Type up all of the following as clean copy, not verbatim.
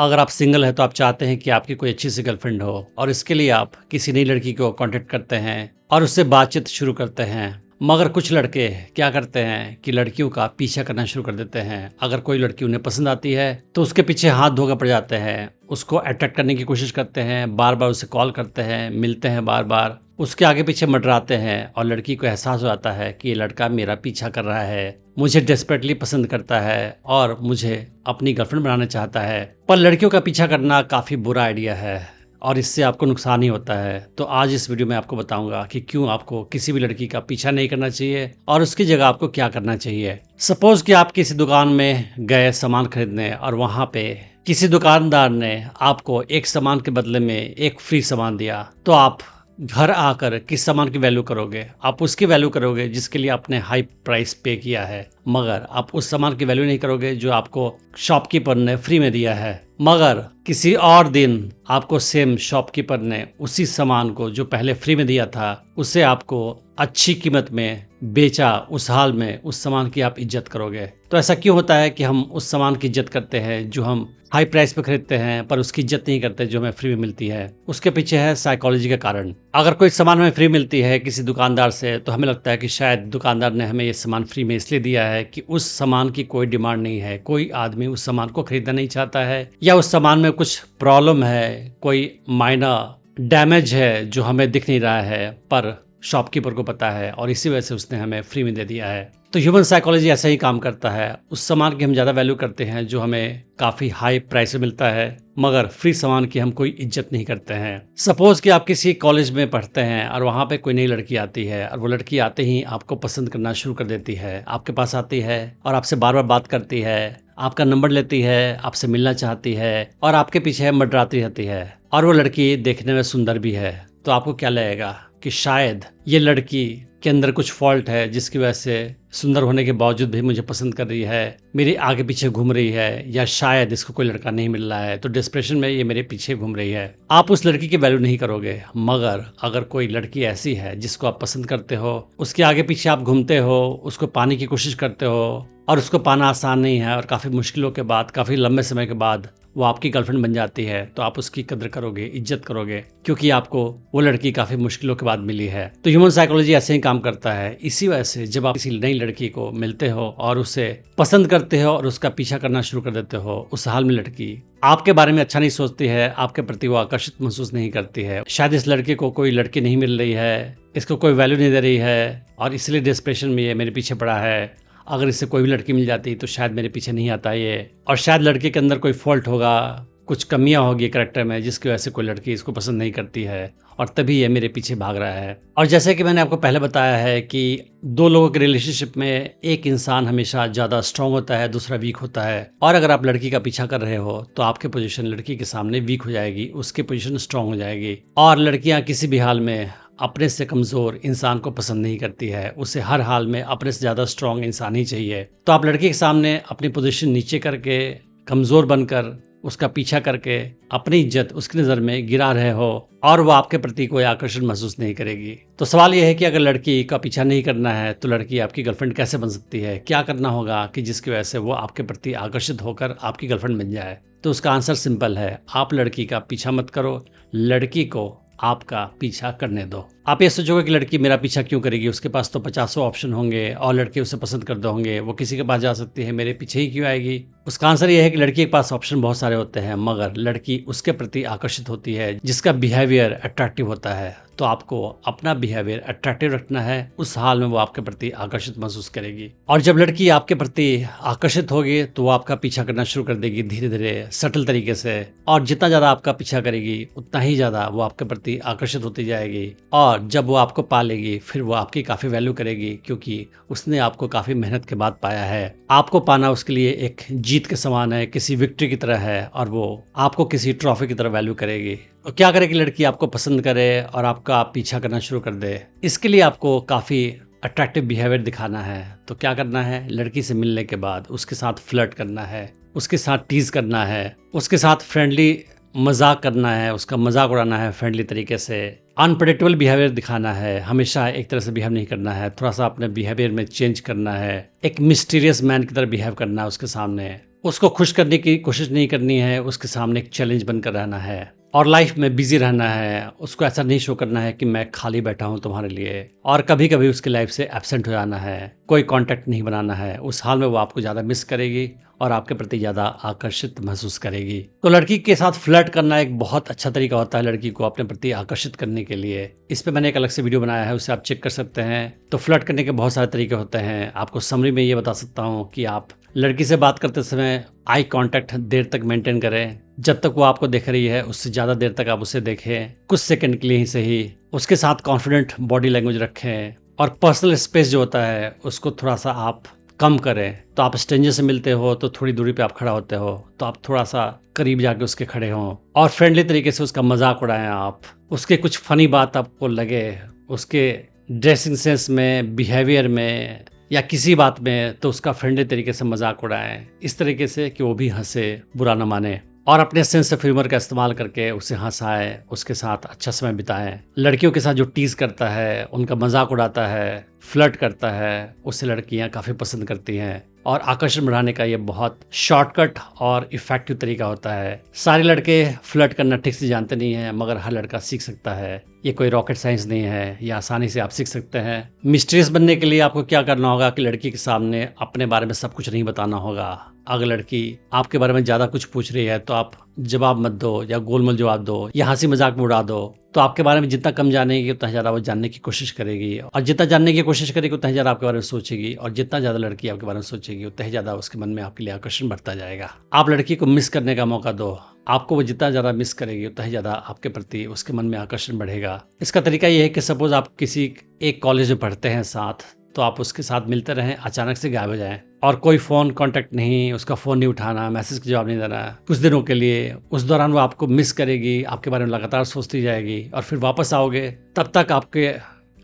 अगर आप सिंगल हैं तो आप चाहते हैं कि आपकी कोई अच्छी सी गर्लफ्रेंड हो और इसके लिए आप किसी नई लड़की को कांटेक्ट करते हैं और उससे बातचीत शुरू करते हैं। मगर कुछ लड़के क्या करते हैं कि लड़कियों का पीछा करना शुरू कर देते हैं। अगर कोई लड़की उन्हें पसंद आती है तो उसके पीछे हाथ धोकर पड़ जाते हैं, उसको अट्रैक्ट करने की कोशिश करते हैं, बार बार उसे कॉल करते हैं, मिलते हैं, बार बार उसके आगे पीछे मंडराते हैं और लड़की को एहसास हो जाता है कि ये लड़का मेरा पीछा कर रहा है, मुझे डेस्परेटली पसंद करता है और मुझे अपनी गर्लफ्रेंड बनाना चाहता है। पर लड़कियों का पीछा करना काफ़ी बुरा आइडिया है और इससे आपको नुकसान ही होता है। तो आज इस वीडियो में आपको बताऊंगा कि क्यों आपको किसी भी लड़की का पीछा नहीं करना चाहिए और उसकी जगह आपको क्या करना चाहिए। सपोज कि आप किसी दुकान में गए सामान खरीदने और वहां पे किसी दुकानदार ने आपको एक सामान के बदले में एक फ्री सामान दिया, तो आप घर आकर किस सामान की वैल्यू करोगे? आप उसकी वैल्यू करोगे जिसके लिए आपने हाई प्राइस पे किया है, मगर आप उस सामान की वैल्यू नहीं करोगे जो आपको शॉपकीपर ने फ्री में दिया है। मगर किसी और दिन आपको सेम शॉपकीपर ने उसी सामान को जो पहले फ्री में दिया था उसे आपको अच्छी कीमत में बेचा, उस हाल में उस सामान की आप इज्जत करोगे। तो ऐसा क्यों होता है कि हम उस सामान की इज्जत करते हैं जो हम हाई प्राइस पे खरीदते हैं पर उसकी इज्जत नहीं करते जो हमें फ्री में मिलती है? उसके पीछे है साइकोलॉजी का कारण। अगर कोई सामान हमें फ्री मिलती है किसी दुकानदार से तो हमें लगता है कि शायद दुकानदार ने हमें ये सामान फ्री में इसलिए दिया है कि उस सामान की कोई डिमांड नहीं है, कोई आदमी उस सामान को खरीदना नहीं चाहता है, या उस सामान में कुछ प्रॉब्लम है, कोई माइनर डैमेज है जो हमें दिख नहीं रहा है पर शॉपकीपर को पता है और इसी वजह से उसने हमें फ्री में दे दिया है। तो ह्यूमन साइकोलॉजी ऐसा ही काम करता है। उस सामान की हम ज़्यादा वैल्यू करते हैं जो हमें काफ़ी हाई प्राइस में मिलता है, मगर फ्री सामान की हम कोई इज्जत नहीं करते हैं। सपोज कि आप किसी कॉलेज में पढ़ते हैं और वहाँ पे कोई नई लड़की आती है और वो लड़की आते ही आपको पसंद करना शुरू कर देती है, आपके पास आती है और आपसे बार बार बात करती है, आपका नंबर लेती है, आपसे मिलना चाहती है और आपके पीछे मंडराती रहती है और वो लड़की देखने में सुंदर भी है। तो आपको क्या लगेगा कि शायद ये लड़की के अंदर कुछ फॉल्ट है जिसकी वजह से सुंदर होने के बावजूद भी मुझे पसंद कर रही है, मेरे आगे पीछे घूम रही है, या शायद इसको कोई लड़का नहीं मिल रहा है तो डिस्प्रेशन में ये मेरे पीछे घूम रही है। आप उस लड़की की वैल्यू नहीं करोगे। मगर अगर कोई लड़की ऐसी है जिसको आप पसंद करते हो, उसके आगे पीछे आप घूमते हो, उसको पाने की कोशिश करते हो और उसको पाना आसान नहीं है और काफ़ी मुश्किलों के बाद, काफ़ी लंबे समय के बाद वो आपकी गर्लफ्रेंड बन जाती है, तो आप उसकी कदर करोगे, इज्जत करोगे, क्योंकि आपको वो लड़की काफ़ी मुश्किलों के बाद मिली है। तो ह्यूमन साइकोलॉजी ऐसे ही काम करता है। इसी वजह से जब आप किसी नई लड़की को मिलते हो और उसे पसंद करते हो और उसका पीछा करना शुरू कर देते हो, उस हाल में लड़की आपके बारे में अच्छा नहीं सोचती है, आपके प्रति वो आकर्षित महसूस नहीं करती है। शायद इस लड़के को कोई लड़की नहीं मिल रही है, इसको कोई वैल्यू नहीं दे रही है और इसलिए डिस्प्रेशन में ये मेरे पीछे पड़ा है। अगर इससे कोई भी लड़की मिल जाती तो शायद मेरे पीछे नहीं आता ये, और शायद लड़के के अंदर कोई फॉल्ट होगा, कुछ कमियां होगी कैरेक्टर में जिसकी वजह से कोई लड़की इसको पसंद नहीं करती है और तभी ये मेरे पीछे भाग रहा है। और जैसे कि मैंने आपको पहले बताया है कि दो लोगों के रिलेशनशिप में एक इंसान हमेशा ज़्यादा स्ट्रांग होता है, दूसरा वीक होता है। और अगर आप लड़की का पीछा कर रहे हो तो आपकी पोजीशन लड़की के सामने वीक हो जाएगी, उसकी पोजीशन स्ट्रांग हो जाएगी। और लड़कियां किसी भी हाल में अपने से कमज़ोर इंसान को पसंद नहीं करती है, उसे हर हाल में अपने से ज़्यादा स्ट्रांग इंसान ही चाहिए। तो आप लड़की के सामने अपनी पोजीशन नीचे करके, कमज़ोर बनकर, उसका पीछा करके अपनी इज्जत उसकी नज़र में गिरा रहे हो और वो आपके प्रति कोई आकर्षण महसूस नहीं करेगी। तो सवाल यह है कि अगर लड़की का पीछा नहीं करना है तो लड़की आपकी गर्लफ्रेंड कैसे बन सकती है? क्या करना होगा कि जिसकी वजह से वो आपके प्रति आकर्षित होकर आपकी गर्लफ्रेंड बन जाए? तो उसका आंसर सिंपल है, आप लड़की का पीछा मत करो, लड़की को आपका पीछा करने दो। आप ये सोचोगे कि लड़की मेरा पीछा क्यों करेगी, उसके पास तो 50 ऑप्शन होंगे और लड़के उसे पसंद करते होंगे, वो किसी के पास जा सकती है, मेरे पीछे ही क्यों आएगी? उसका आंसर ये है कि लड़की के पास ऑप्शन बहुत सारे होते हैं, मगर लड़की उसके प्रति आकर्षित होती है जिसका बिहेवियर अट्रैक्टिव होता है। तो आपको अपना बिहेवियर अट्रैक्टिव रखना है, उस हाल में वो आपके प्रति आकर्षित महसूस करेगी। और जब लड़की आपके प्रति आकर्षित होगी तो वो आपका पीछा करना शुरू कर देगी धीरे धीरे, सटल तरीके से। और जितना ज़्यादा आपका पीछा करेगी उतना ही ज़्यादा वो आपके प्रति आकर्षित होती जाएगी। और जब वो आपको पा लेगी फिर वो आपकी काफ़ी वैल्यू करेगी, क्योंकि उसने आपको काफ़ी मेहनत के बाद पाया है। आपको पाना उसके लिए एक जीत के समान है, किसी विक्ट्री की तरह है, और वो आपको किसी ट्रॉफी की तरह वैल्यू करेगी। तो क्या करे कि लड़की आपको पसंद करे और आपका पीछा करना शुरू कर दे? इसके लिए आपको काफ़ी अट्रैक्टिव बिहेवियर दिखाना है। तो क्या करना है? लड़की से मिलने के बाद उसके साथ फ्लर्ट करना है, उसके साथ टीज करना है, उसके साथ फ्रेंडली मजाक करना है, उसका मजाक उड़ाना है फ्रेंडली तरीके से। अनप्रेडिक्टेबल बिहेवियर दिखाना है, हमेशा एक तरह से बिहेव नहीं करना है, थोड़ा सा अपने बिहेवियर में चेंज करना है, एक मिस्टीरियस मैन की तरह बिहेव करना है उसके सामने। उसको खुश करने की कोशिश नहीं करनी है, उसके सामने एक चैलेंज बनकर रहना है और लाइफ में बिजी रहना है। उसको ऐसा नहीं शो करना है कि मैं खाली बैठा हूँ तुम्हारे लिए, और कभी कभी उसकी लाइफ से एब्सेंट हो जाना है। कोई कांटेक्ट नहीं बनाना है। उस हाल में वो आपको ज़्यादा मिस करेगी और आपके प्रति ज़्यादा आकर्षित महसूस करेगी। तो लड़की के साथ फ्लर्ट करना एक बहुत अच्छा तरीका होता है लड़की को अपने प्रति आकर्षित करने के लिए। इस पे मैंने एक अलग से वीडियो बनाया है, उसे आप चेक कर सकते हैं। तो फ्लर्ट करने के बहुत सारे तरीके होते हैं। आपको समरी में ये बता सकता हूँ कि आप लड़की से बात करते समय आई कांटेक्ट देर तक मेंटेन करें। जब तक वो आपको देख रही है उससे ज़्यादा देर तक आप उसे देखें, कुछ सेकंड के लिए ही सही। उसके साथ कॉन्फिडेंट बॉडी लैंग्वेज रखें और पर्सनल स्पेस जो होता है उसको थोड़ा सा आप कम करें। तो आप स्ट्रेंजर से मिलते हो तो थोड़ी दूरी पे आप खड़ा होते हो, तो आप थोड़ा सा करीब जाके उसके खड़े हों और फ्रेंडली तरीके से उसका मजाक उड़ाएं। आप उसके कुछ फनी बात आपको लगे, उसके ड्रेसिंग सेंस में, बिहेवियर में या किसी बात में, तो उसका फ्रेंडली तरीके से मजाक उड़ाएं, इस तरीके से कि वो भी हंसे, बुरा न माने। और अपने सेंस ऑफ ह्यूमर का इस्तेमाल करके उसे हंसाएं, उसके साथ अच्छा समय बिताएं। लड़कियों के साथ जो टीज करता है, उनका मजाक उड़ाता है, फ्लर्ट करता है, उसे लड़कियां काफ़ी पसंद करती हैं। और आकर्षण बढ़ाने का ये बहुत शॉर्टकट और इफेक्टिव तरीका होता है। सारे लड़के फ्लर्ट करना ठीक से जानते नहीं हैं, मगर हर लड़का सीख सकता है। ये कोई रॉकेट साइंस नहीं है, ये आसानी से आप सीख सकते हैं। मिस्ट्रियस बनने के लिए आपको क्या करना होगा कि लड़की के सामने अपने बारे में सब कुछ नहीं बताना होगा। अगर लड़की आपके बारे में ज़्यादा कुछ पूछ रही है तो आप जवाब मत दो या गोलमोल जवाब दो या हंसी मजाक में उड़ा दो। तो आपके बारे में जितना कम जानेगी उतना ज़्यादा वो जानने की कोशिश करेगी, और जितना जानने की कोशिश करेगी उतना ज़्यादा आपके बारे में सोचेगी, और जितना ज़्यादा लड़की आपके बारे में सोचेगी उतना ही ज़्यादा उसके मन में आपके लिए आकर्षण बढ़ता जाएगा। आप लड़की को मिस करने का मौका दो। आपको वो जितना ज़्यादा मिस करेगी उतना ही ज़्यादा आपके प्रति उसके मन में आकर्षण बढ़ेगा। इसका तरीका ये है कि सपोज आप किसी एक कॉलेज में पढ़ते हैं साथ, तो आप उसके साथ मिलते रहें, अचानक से गायब हो जाएं और कोई फ़ोन कांटेक्ट नहीं, उसका फ़ोन नहीं उठाना, मैसेज का जवाब नहीं देना कुछ दिनों के लिए। उस दौरान वो आपको मिस करेगी, आपके बारे में लगातार सोचती जाएगी, और फिर वापस आओगे तब तक आपके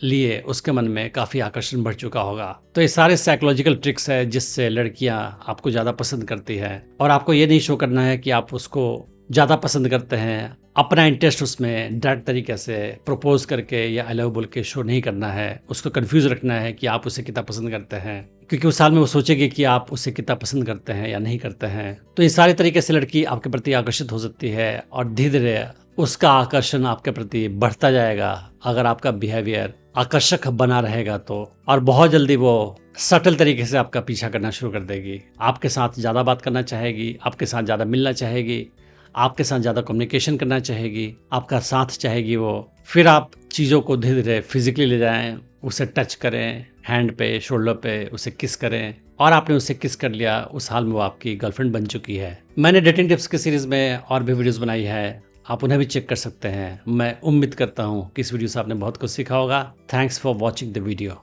लिए उसके मन में काफ़ी आकर्षण बढ़ चुका होगा। तो ये सारे साइकोलॉजिकल ट्रिक्स है जिससे लड़कियां आपको ज़्यादा पसंद करती है। और आपको ये नहीं शो करना है कि आप उसको ज़्यादा पसंद करते हैं। अपना इंटरेस्ट उसमें डायरेक्ट तरीके से प्रपोज करके या आई लव बोल के शो नहीं करना है। उसको कंफ्यूज रखना है कि आप उसे कितना पसंद करते हैं, क्योंकि उस साल में वो सोचेगी कि आप उसे कितना पसंद करते हैं या नहीं करते हैं। तो इस सारे तरीके से लड़की आपके प्रति आकर्षित हो सकती है और धीरे धीरे उसका आकर्षण आपके प्रति बढ़ता जाएगा अगर आपका बिहेवियर आकर्षक बना रहेगा तो। और बहुत जल्दी वो सटल तरीके से आपका पीछा करना शुरू कर देगी। आपके साथ ज़्यादा बात करना चाहेगी, आपके साथ ज़्यादा मिलना चाहेगी, आपके साथ ज़्यादा कम्युनिकेशन करना चाहेगी, आपका साथ चाहेगी वो। फिर आप चीज़ों को धीरे धीरे फिजिकली ले जाएं, उसे टच करें, हैंड पे, शोल्डर पे उसे किस करें, और आपने उसे किस कर लिया, उस हाल में वो आपकी गर्लफ्रेंड बन चुकी है। मैंने डेटिंग टिप्स की सीरीज़ में और भी वीडियोज़ बनाई है, आप उन्हें भी चेक कर सकते हैं। मैं उम्मीद करता हूँ कि इस वीडियो से आपने बहुत कुछ सीखा होगा। Thanks for watching the video.